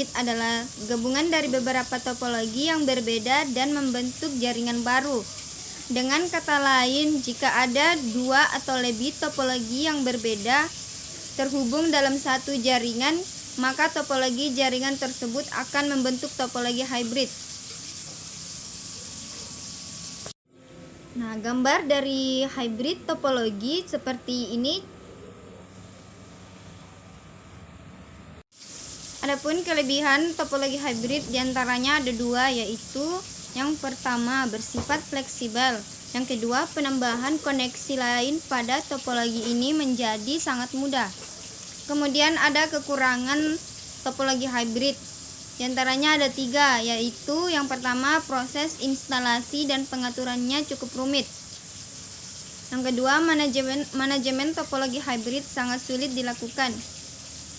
hybrid adalah gabungan dari beberapa topologi yang berbeda dan membentuk jaringan baru. Dengan kata lain, jika ada dua atau lebih topologi yang berbeda terhubung dalam satu jaringan, maka topologi jaringan tersebut akan membentuk topologi hybrid. Nah, gambar dari hybrid topologi seperti ini. Adapun kelebihan topologi hybrid diantaranya ada dua, yaitu yang pertama bersifat fleksibel, yang kedua penambahan koneksi lain pada topologi ini menjadi sangat mudah. Kemudian ada kekurangan topologi hybrid, diantaranya ada tiga, yaitu yang pertama proses instalasi dan pengaturannya cukup rumit. Yang kedua manajemen topologi hybrid sangat sulit dilakukan.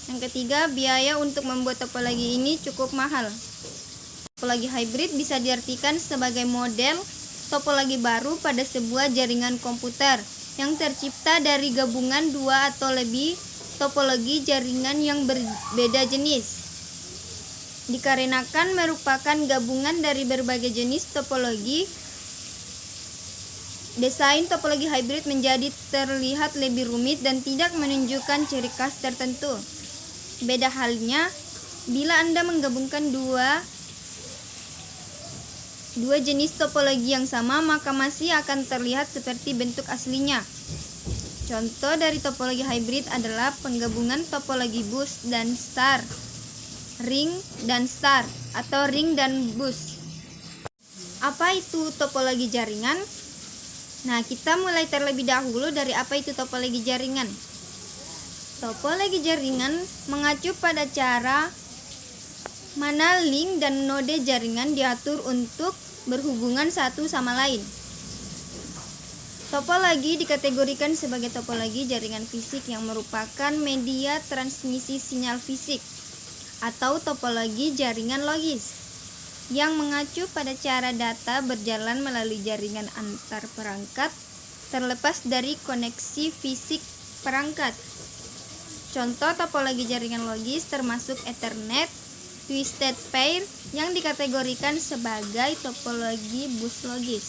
Yang ketiga, biaya untuk membuat topologi ini cukup mahal. Topologi hybrid bisa diartikan sebagai model topologi baru pada sebuah jaringan komputer yang tercipta dari gabungan dua atau lebih topologi jaringan yang berbeda jenis. Dikarenakan merupakan gabungan dari berbagai jenis topologi, desain topologi hybrid menjadi terlihat lebih rumit dan tidak menunjukkan ciri khas tertentu. Beda halnya bila Anda menggabungkan dua jenis topologi yang sama, maka masih akan terlihat seperti bentuk aslinya. Contoh dari topologi hybrid adalah penggabungan topologi bus dan star, ring dan star, atau ring dan bus. Apa itu topologi jaringan? Nah, kita mulai terlebih dahulu dari apa itu topologi jaringan. Topologi jaringan mengacu pada cara mana link dan node jaringan diatur untuk berhubungan satu sama lain. Topologi dikategorikan sebagai topologi jaringan fisik yang merupakan media transmisi sinyal fisik, atau topologi jaringan logis yang mengacu pada cara data berjalan melalui jaringan antar perangkat terlepas dari koneksi fisik perangkat. Contoh topologi jaringan logis termasuk Ethernet, Twisted Pair yang dikategorikan sebagai topologi bus logis,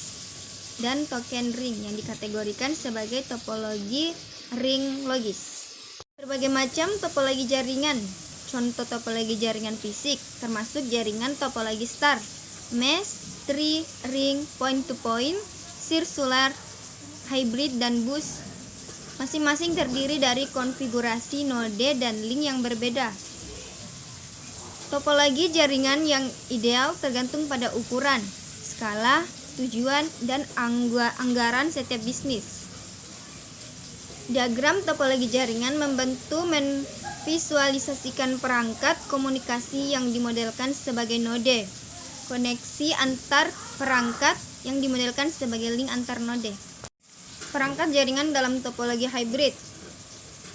dan token ring yang dikategorikan sebagai topologi ring logis. Berbagai macam topologi jaringan. Contoh topologi jaringan fisik termasuk jaringan topologi star, mesh, tree, ring, point-to-point, circular, hybrid, dan bus. Masing-masing terdiri dari konfigurasi node dan link yang berbeda. Topologi jaringan yang ideal tergantung pada ukuran, skala, tujuan, dan anggaran setiap bisnis. Diagram topologi jaringan membantu memvisualisasikan perangkat komunikasi yang dimodelkan sebagai node, koneksi antar perangkat yang dimodelkan sebagai link antar node. Perangkat jaringan dalam topologi hybrid.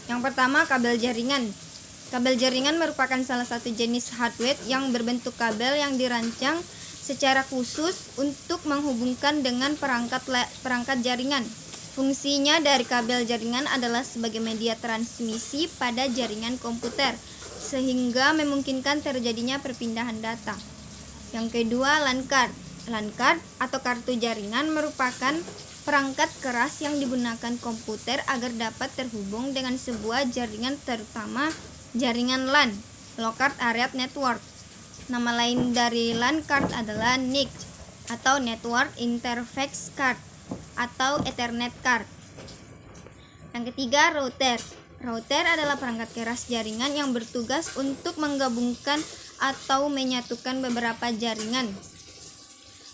Yang pertama, kabel jaringan. Kabel jaringan merupakan salah satu jenis hardware yang berbentuk kabel yang dirancang secara khusus untuk menghubungkan dengan perangkat jaringan. Fungsinya dari kabel jaringan adalah sebagai media transmisi pada jaringan komputer, sehingga memungkinkan terjadinya perpindahan data. Yang kedua, LAN card. LAN card atau kartu jaringan merupakan perangkat keras yang digunakan komputer agar dapat terhubung dengan sebuah jaringan, terutama jaringan LAN, Local Area Network. Nama lain dari LAN card adalah NIC atau Network Interface Card atau Ethernet card. Yang ketiga, router. Router adalah perangkat keras jaringan yang bertugas untuk menggabungkan atau menyatukan beberapa jaringan,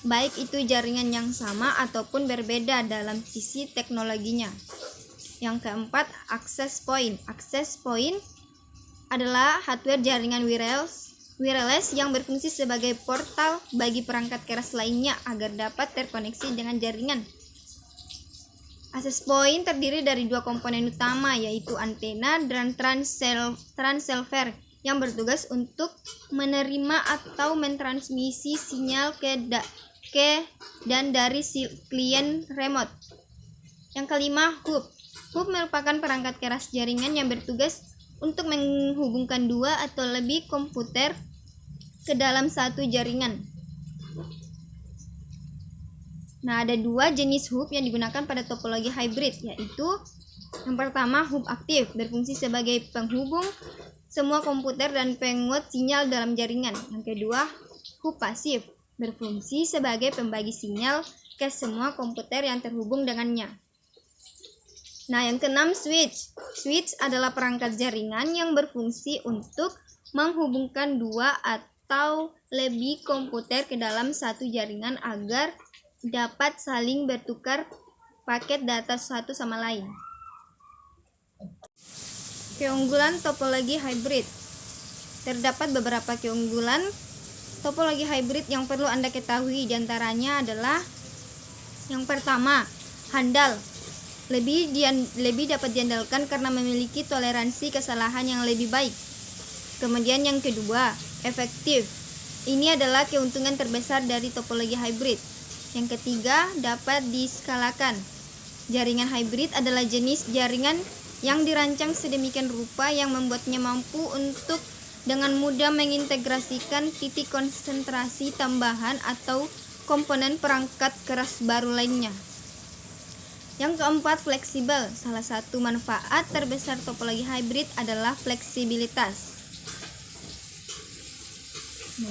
baik itu jaringan yang sama ataupun berbeda dalam sisi teknologinya. Yang keempat, access point. Access point adalah hardware jaringan wireless yang berfungsi sebagai portal bagi perangkat keras lainnya agar dapat terkoneksi dengan jaringan. Access point terdiri dari dua komponen utama, yaitu antena dan transceiver yang bertugas untuk menerima atau mentransmisi sinyal ke dan dari klien remote. Yang kelima, hub. Hub merupakan perangkat keras jaringan yang bertugas untuk menghubungkan dua atau lebih komputer ke dalam satu jaringan. Nah, ada dua jenis hub yang digunakan pada topologi hybrid, yaitu yang pertama hub aktif, berfungsi sebagai penghubung semua komputer dan penguat sinyal dalam jaringan. Yang kedua, hub pasif, berfungsi sebagai pembagi sinyal ke semua komputer yang terhubung dengannya. Nah, yang keenam, switch. Switch adalah perangkat jaringan yang berfungsi untuk menghubungkan dua atau lebih komputer ke dalam satu jaringan agar dapat saling bertukar paket data satu sama lain. Keunggulan topologi hybrid. Terdapat beberapa keunggulan topologi hybrid yang perlu Anda ketahui. Di antaranya adalah yang pertama, handal. Lebih dapat diandalkan karena memiliki toleransi kesalahan yang lebih baik. Kemudian yang kedua, efektif. Ini adalah keuntungan terbesar dari topologi hybrid. Yang ketiga, dapat diskalakan. Jaringan hybrid adalah jenis jaringan yang dirancang sedemikian rupa yang membuatnya mampu untuk dengan mudah mengintegrasikan titik konsentrasi tambahan atau komponen perangkat keras baru lainnya. Yang keempat, fleksibel. Salah satu manfaat terbesar topologi hybrid adalah fleksibilitas.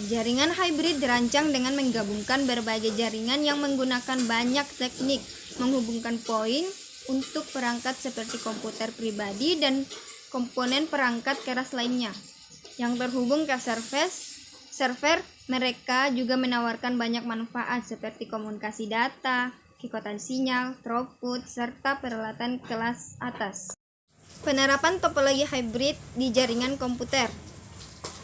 Jaringan hybrid dirancang dengan menggabungkan berbagai jaringan yang menggunakan banyak teknik menghubungkan poin untuk perangkat seperti komputer pribadi dan komponen perangkat keras lainnya yang terhubung ke server. Mereka juga menawarkan banyak manfaat seperti komunikasi data, kekuatan sinyal, throughput, serta peralatan kelas atas. Penerapan topologi hybrid di jaringan komputer.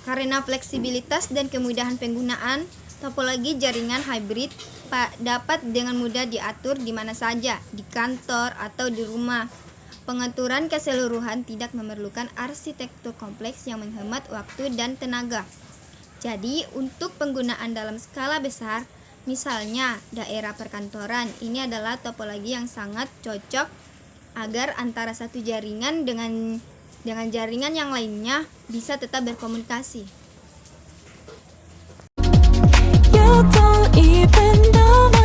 Karena fleksibilitas dan kemudahan penggunaan, topologi jaringan hybrid dapat dengan mudah diatur di mana saja, di kantor atau di rumah. Pengaturan keseluruhan tidak memerlukan arsitektur kompleks yang menghemat waktu dan tenaga. Jadi, untuk penggunaan dalam skala besar, misalnya daerah perkantoran, ini adalah topologi yang sangat cocok agar antara satu jaringan dengan jaringan yang lainnya bisa tetap berkomunikasi. You don't even know